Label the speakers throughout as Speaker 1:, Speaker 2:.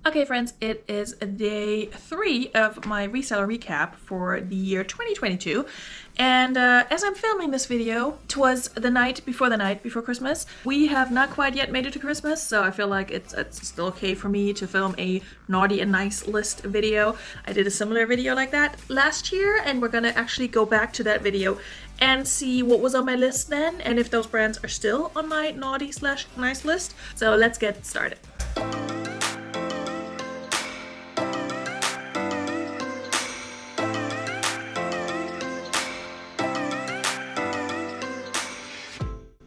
Speaker 1: Okay friends, it is day 3 of my reseller recap for the year 2022, and as I'm filming this video, it was the night before Christmas. We have not quite yet made it to Christmas, so I feel like it's still okay for me to film a naughty and nice list video. I did a similar video like that last year, and we're gonna actually go back to that video and see what was on my list then, and if those brands are still on my naughty/nice list. So let's get started.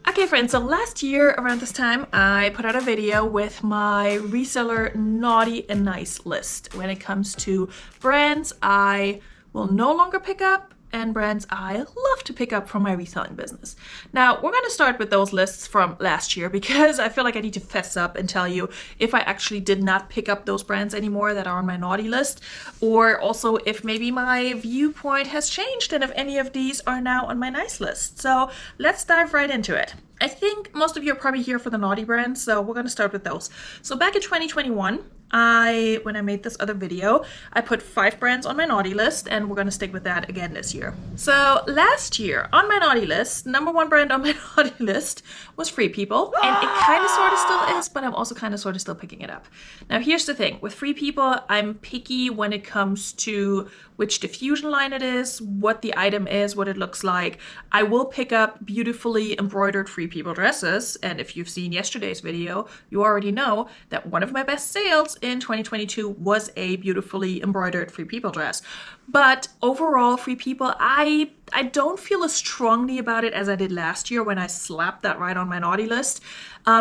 Speaker 1: Okay friends, so last year around this time I put out a video with my reseller naughty and nice list when it comes to brands I will no longer pick up and brands I love to pick up from my reselling business. Now, we're going to start with those lists from last year because I feel like I need to fess up and tell you if I actually did not pick up those brands anymore that are on my naughty list, or also if maybe my viewpoint has changed and if any of these are now on my nice list. So let's dive right into it. I think most of you are probably here for the naughty brands, so we're going to start with those. So back in 2021, when I made this other video, I put 5 brands on my naughty list, and we're going to stick with that again this year. So last year on my naughty list, number 1 brand on my naughty list was Free People, and it kind of sort of still is, but I'm also kind of sort of still picking it up. Now here's the thing, with Free People, I'm picky when it comes to which diffusion line it is, what the item is, what it looks like. I will pick up beautifully embroidered Free People dresses, and if you've seen yesterday's video, you already know that one of my best sales in 2022 was a beautifully embroidered Free People dress. But overall, Free People, I don't feel as strongly about it as I did last year when I slapped that right on my naughty list,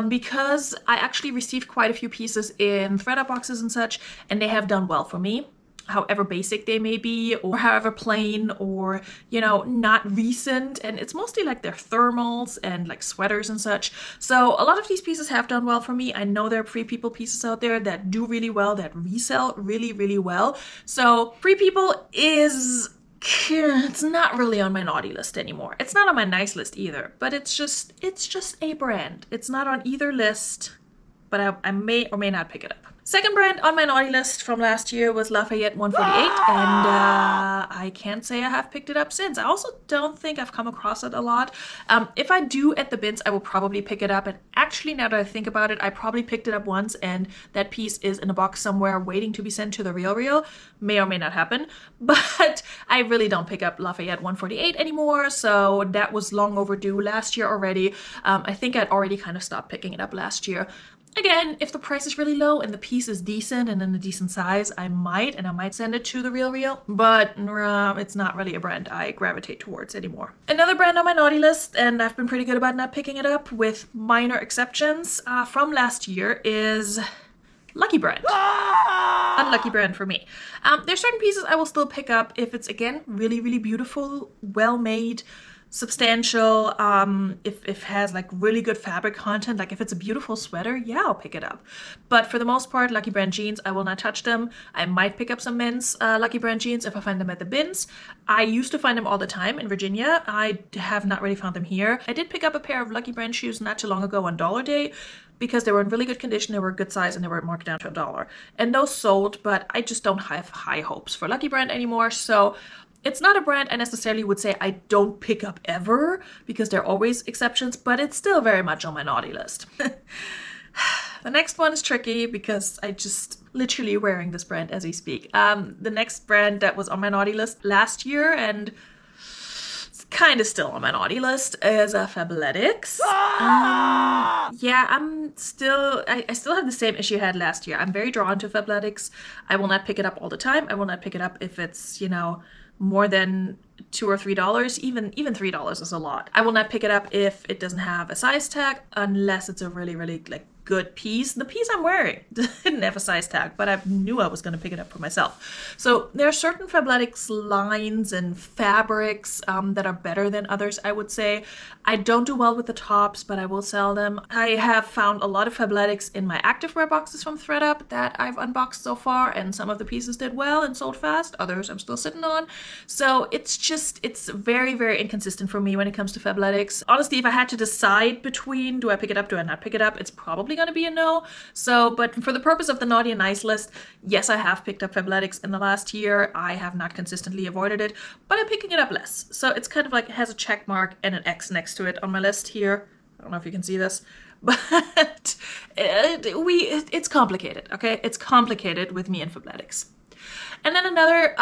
Speaker 1: because I actually received quite a few pieces in thredUP boxes and such, and they have done well for me. However basic they may be, or however plain, or, you know, not recent. And it's mostly like they're thermals and like sweaters and such. So a lot of these pieces have done well for me. I know there are Free People pieces out there that do really well, that resell really, really well. So Free People is, it's not really on my naughty list anymore. It's not on my nice list either, but it's just a brand. It's not on either list, but I may or may not pick it up. Second brand on my naughty list from last year was Lafayette 148, and I can't say I have picked it up since. I also don't think I've come across it a lot. If I do at the bins, I will probably pick it up, and actually now that I think about it, I probably picked it up once, and that piece is in a box somewhere waiting to be sent to the Real. May or may not happen, but I really don't pick up Lafayette 148 anymore, so that was long overdue last year already. I think I'd already kind of stopped picking it up last year. Again, if the price is really low and the piece is decent and in a decent size, I might send it to the Real, but it's not really a brand I gravitate towards anymore. Another brand on my naughty list, and I've been pretty good about not picking it up with minor exceptions, from last year is Lucky Brand. Unlucky brand for me. There's certain pieces I will still pick up if it's, again, really, really beautiful, well-made, substantial, if it has like really good fabric content, like if it's a beautiful sweater, yeah, I'll pick it up. But for the most part, Lucky Brand jeans, I will not touch them. I might pick up some men's Lucky Brand jeans if I find them at the bins. I used to find them all the time in Virginia. I have not really found them here. I did pick up a pair of Lucky Brand shoes not too long ago on Dollar Day because they were in really good condition, they were a good size, and they were marked down to $1. And those sold, but I just don't have high hopes for Lucky Brand anymore, so it's not a brand I necessarily would say I don't pick up ever, because there are always exceptions, but it's still very much on my naughty list. The next one is tricky because I just literally wearing this brand as we speak. The next brand that was on my naughty list last year, and it's kind of still on my naughty list, is Fabletics. Yeah, I still have the same issue I had last year. I'm very drawn to Fabletics. I will not pick it up all the time. I will not pick it up if it's, you know, more than $2 or $3, even $3 is a lot. I will not pick it up if it doesn't have a size tag, unless it's a really, really like good piece. The piece I'm wearing didn't have a size tag, but I knew I was going to pick it up for myself. So there are certain Fabletics lines and fabrics that are better than others, I would say. I don't do well with the tops, but I will sell them. I have found a lot of Fabletics in my activewear boxes from thredUP that I've unboxed so far, and some of the pieces did well and sold fast. Others I'm still sitting on. So it's very, very inconsistent for me when it comes to Fabletics. Honestly, if I had to decide between do I pick it up, do I not pick it up, it's probably probably going to be a no. So, but for the purpose of the naughty and nice list, yes, I have picked up Fabletics in the last year. I have not consistently avoided it, but I'm picking it up less. So it's kind of like it has a check mark and an X next to it on my list here. I don't know if you can see this, but it's complicated, okay? It's complicated with me and Fabletics. And then another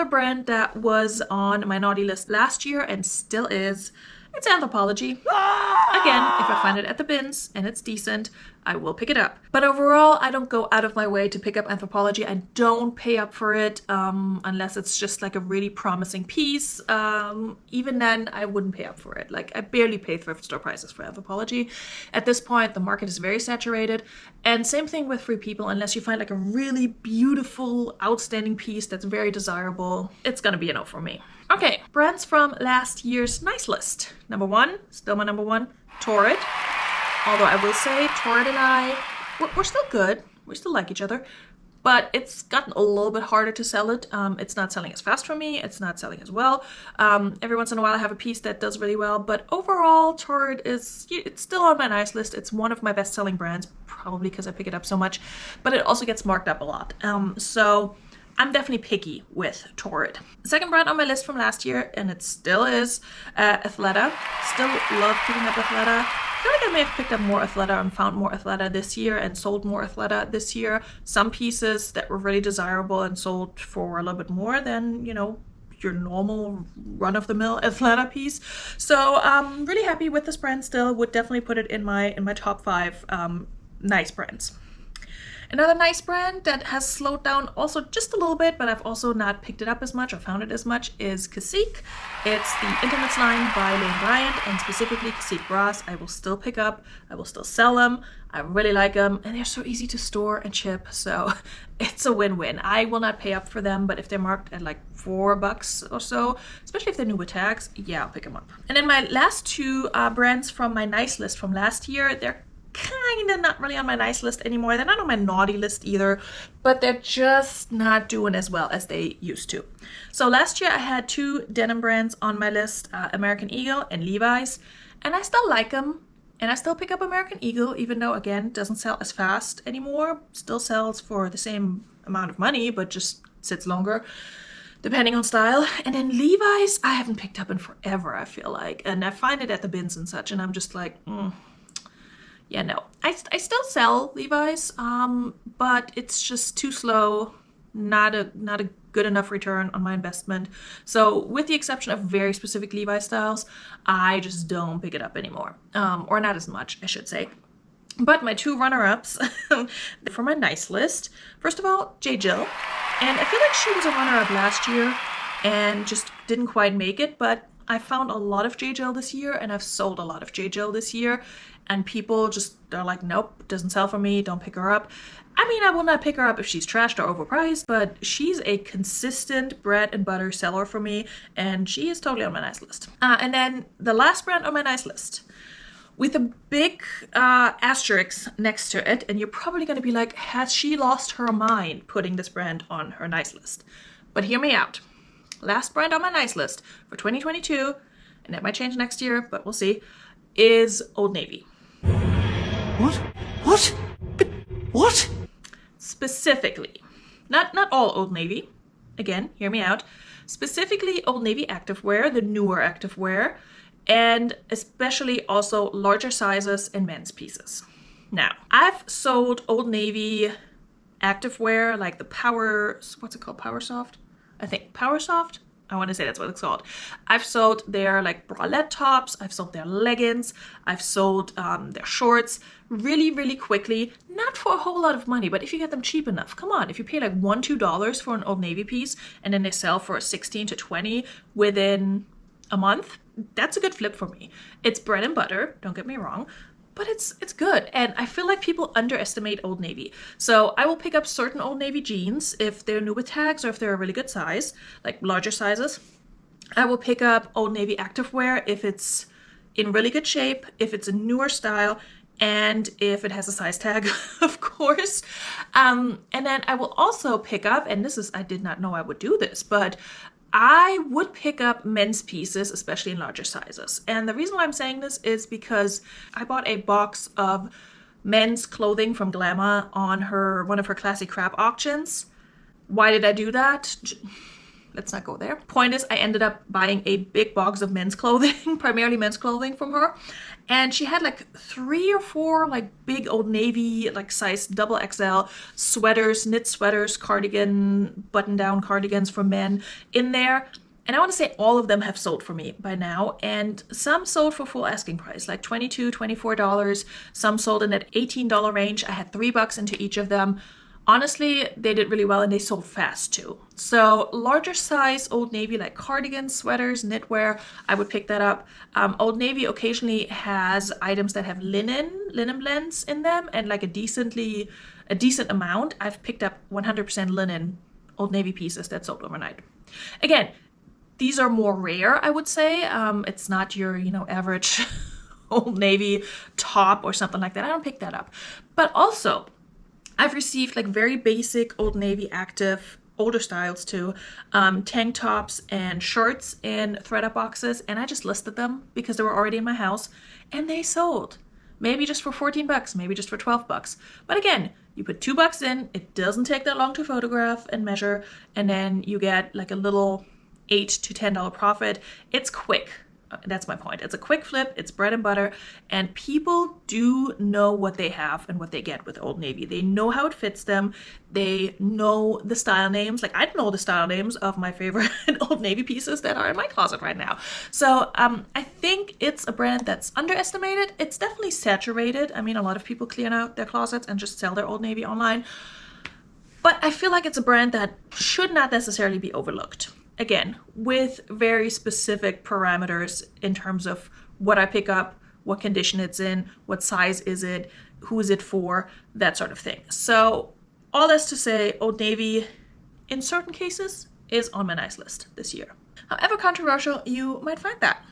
Speaker 1: brand that was on my naughty list last year and still is, it's Anthropologie. Again, if I find it at the bins and it's decent, I will pick it up. But overall, I don't go out of my way to pick up Anthropologie. I don't pay up for it unless it's just like a really promising piece. Even then, I wouldn't pay up for it. Like, I barely pay thrift store prices for Anthropologie. At this point, the market is very saturated. And same thing with Free People, unless you find like a really beautiful, outstanding piece that's very desirable, it's gonna be a no for me. Okay, brands from last year's nice list. Number one, still my number one, Torrid. Although I will say, Torrid and I, we're still good. We still like each other. But it's gotten a little bit harder to sell it. It's not selling as fast for me. It's not selling as well. Every once in a while I have a piece that does really well. But overall, Torrid it's still on my nice list. It's one of my best-selling brands, probably because I pick it up so much. But it also gets marked up a lot. So I'm definitely picky with Torrid. The second brand on my list from last year, and it still is, Athleta. Still love picking up Athleta. I feel like I may have picked up more Athleta and found more Athleta this year and sold more Athleta this year. Some pieces that were really desirable and sold for a little bit more than, you know, your normal run-of-the-mill Athleta piece. So I'm really happy with this brand still. Would definitely put it in my top 5 nice brands. Another nice brand that has slowed down also just a little bit, but I've also not picked it up as much or found it as much, is Cacique. It's the Intimates line by Lane Bryant, and specifically Cacique bras. I will still pick up, I will still sell them. I really like them, and they're so easy to store and ship, so it's a win-win. I will not pay up for them, but if they're marked at like $4 or so, especially if they're new with tags, yeah, I'll pick them up. And then my last two brands from my nice list from last year, they're kind of not really on my nice list anymore. They're not on my naughty list either, but they're just not doing as well as they used to. So last year I had 2 denim brands on my list, American Eagle and Levi's, and I still like them. And I still pick up American Eagle, even though, again, it doesn't sell as fast anymore. Still sells for the same amount of money, but just sits longer, depending on style. And then Levi's, I haven't picked up in forever, I feel like. And I find it at the bins and such, and I'm just like, yeah, no. I still sell Levi's, but it's just too slow. Not a good enough return on my investment. So with the exception of very specific Levi styles, I just don't pick it up anymore. Or not as much, I should say. But my 2 runner-ups for my nice list, first of all, J. Jill. And I feel like she was a runner-up last year and just didn't quite make it, but I found a lot of J. Jill this year, and I've sold a lot of J. Jill this year, and people just are like, nope, doesn't sell for me, don't pick her up. I mean, I will not pick her up if she's trashed or overpriced, but she's a consistent bread and butter seller for me, and she is totally on my nice list. And then the last brand on my nice list, with a big asterisk next to it, and you're probably going to be like, has she lost her mind putting this brand on her nice list? But hear me out. Last brand on my nice list for 2022, and that might change next year, but we'll see, is Old Navy.
Speaker 2: What? What? What?
Speaker 1: Specifically, not all Old Navy. Again, hear me out. Specifically Old Navy activewear, the newer activewear, and especially also larger sizes and men's pieces. Now, I've sold Old Navy activewear, like the what's it called? Power Soft? I think Power Soft. I want to say that's what it's called. I've sold their like bralette tops. I've sold their leggings. I've sold their shorts really, really quickly. Not for a whole lot of money, but if you get them cheap enough, come on. If you pay like $1-2 for an Old Navy piece and then they sell for $16 to $20 within a month, that's a good flip for me. It's bread and butter, don't get me wrong, but it's good. And I feel like people underestimate Old Navy. So I will pick up certain Old Navy jeans if they're new with tags or if they're a really good size, like larger sizes. I will pick up Old Navy activewear if it's in really good shape, if it's a newer style, and if it has a size tag, of course. And then I will also pick up, and I did not know I would do this, but I would pick up men's pieces, especially in larger sizes. And the reason why I'm saying this is because I bought a box of men's clothing from Glamour on one of her classy crap auctions. Why did I do that? Let's not go there. Point is, I ended up buying a big box of men's clothing, primarily men's clothing from her. And she had like 3 or 4 like big Old Navy, like size double XL sweaters, knit sweaters, cardigan, button-down cardigans for men in there. And I want to say all of them have sold for me by now. And some sold for full asking price, like $22, $24. Some sold in that $18 range. I had $3 into each of them. Honestly, they did really well and they sold fast too. So larger size Old Navy, like cardigans, sweaters, knitwear, I would pick that up. Old Navy occasionally has items that have linen blends in them, and like a decent amount. I've picked up 100% linen Old Navy pieces that sold overnight. Again, these are more rare, I would say. It's not your, average Old Navy top or something like that. I don't pick that up. But also, I've received like very basic Old Navy active, older styles too, tank tops and shirts in thredUP boxes, and I just listed them because they were already in my house and they sold. Maybe just for $14, maybe just for $12. But again, you put $2 in, it doesn't take that long to photograph and measure, and then you get like a little $8 to $10 profit. It's quick. That's my point. It's a quick flip, it's bread and butter, and people do know what they have and what they get with Old Navy. They know how it fits them. They know the style names. Like, I know the style names of my favorite Old Navy pieces that are in my closet right now. So I think it's a brand that's underestimated. It's definitely saturated. I mean, a lot of people clear out their closets and just sell their Old Navy online. But I feel like it's a brand that should not necessarily be overlooked. Again, with very specific parameters in terms of what I pick up, what condition it's in, what size is it, who is it for, that sort of thing. So all this to say, Old Navy, in certain cases, is on my nice list this year. However controversial you might find that.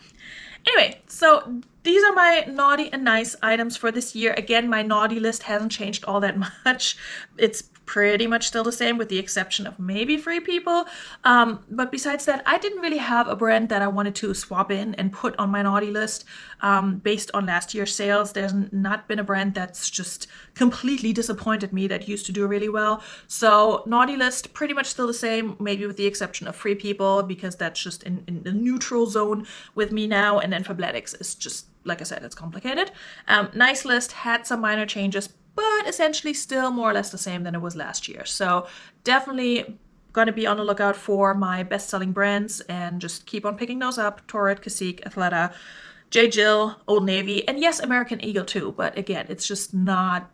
Speaker 1: Anyway, so these are my naughty and nice items for this year. Again, my naughty list hasn't changed all that much. It's pretty much still the same with the exception of maybe Free People. But besides that, I didn't really have a brand that I wanted to swap in and put on my naughty list based on last year's sales. There's not been a brand that's just completely disappointed me that used to do really well. So naughty list, pretty much still the same, maybe with the exception of Free People, because that's just in the neutral zone with me now. And then Fabletics is just, like I said, it's complicated. Nice list had some minor changes, but essentially still more or less the same than it was last year. So definitely going to be on the lookout for my best-selling brands and just keep on picking those up. Torrid, Cacique, Athleta, J. Jill, Old Navy, and yes, American Eagle too. But again, it's just not...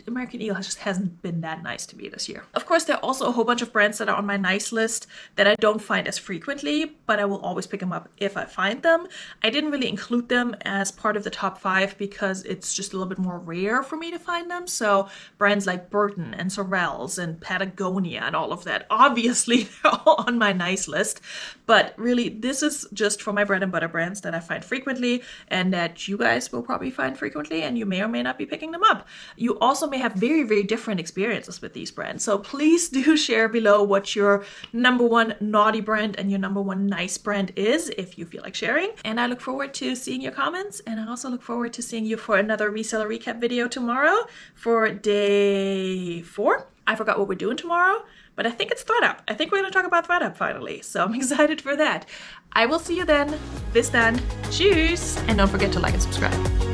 Speaker 1: American Eagle just hasn't been that nice to me this year. Of course, there are also a whole bunch of brands that are on my nice list that I don't find as frequently, but I will always pick them up if I find them. I didn't really include them as part of the top 5 because it's just a little bit more rare for me to find them. So brands like Burton and Sorels and Patagonia and all of that, obviously they're all on my nice list. But really, this is just for my bread and butter brands that I find frequently and that you guys will probably find frequently, and you may or may not be picking them up. You also may have very, very different experiences with these brands. So please do share below what your #1 naughty brand and your #1 nice brand is, if you feel like sharing. And I look forward to seeing your comments. And I also look forward to seeing you for another reseller recap video tomorrow for day 4. I forgot what we're doing tomorrow, but I think it's thredUP. I think we're going to talk about thredUP finally. So I'm excited for that. I will see you then. Bis dann. Tschüss. And don't forget to like and subscribe.